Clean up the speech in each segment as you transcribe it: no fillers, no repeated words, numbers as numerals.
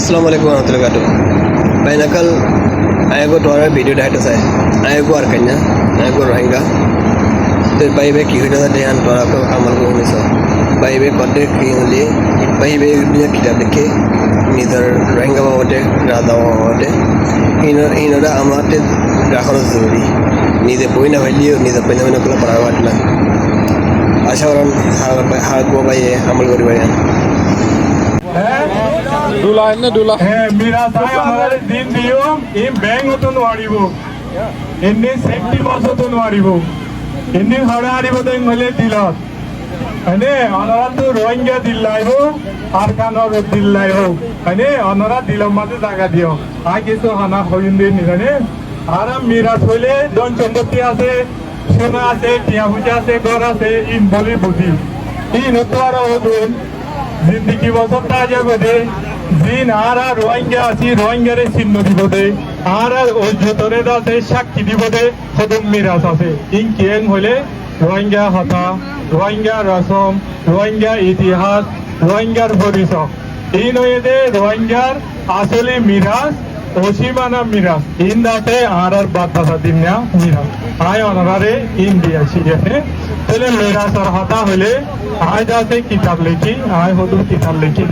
Assalamualaikum warahmatullahi wabarakatuh. Bainakal ayego toara video data saya. Ayego arkanya, ayego Rohingya. तो भाई बे की होता है यान toara को amal को होने से. भाई बे पढ़े की होली, भाई बे बिना किताब लिखे, निधर Rohingya बावटे, राधा बावटे. इनोरा अमाते राखना जरूरी. निधे बोई ना वैल्यू, निधे पहले मैंने कला परावाट ना. आशा वाला हाल को भाई amal करी भाई. দুলা এনে দুলা मेरा भाई हमारे दिन दियो इन बैंक तो नवारिबो इन्ने सेफ्टी बस तो नवारिबो इन्ने हरा आरिबो तो मले दिलत अने अनरा तो रोहिंग्या दिलाइबो আর কানর দিলাইও अने अनरा दिलो माते জায়গা দিও আগে তো হানা হইন্দে নিরানে আর মেরা হইলে দন সম্পত্তি আছে সোনা আছে টিয়া পূজা আছে ঘর আছে ইন বলি বুঝি ইন তো আর ওদন जिंदगी बसत ताजा बदे दिन आरा रोहिंग्या आसी रोहिंग्या रे चिन्ह दिबदे आरा ओजतरे दासे साक्षी दिबदे खदम मिरास आसे इन केन होले रोहिंग्या हता रोहिंग्या रसम रोहिंग्या इतिहास रोहिंग्यार परिचय इन होयदे रोहिंग्यार আসলে মিরাস অসীমানা মিরাস ইন দাতে আরার বাতাসা দিননা মিরাস আয় অনারে ইন্ডিয়া শিখেছে তাহলে মিরাসর হতা হলে আয় দাতে কিতাব লিখি আয় হদু কিতাব লিখি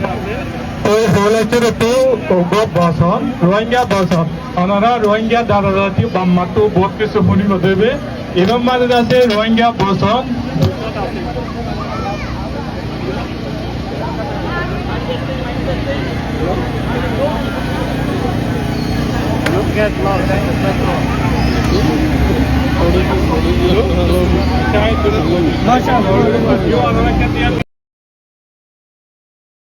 তো হলেছে তো ওগো বসন রোহিঙ্গা বসন অনারা রোহিঙ্গা দাদাদাতি বাম্মাতো বহুত কিছু শুনিব দেবে এরম মানে আছে রোহিঙ্গা বসন get lost Mashallah.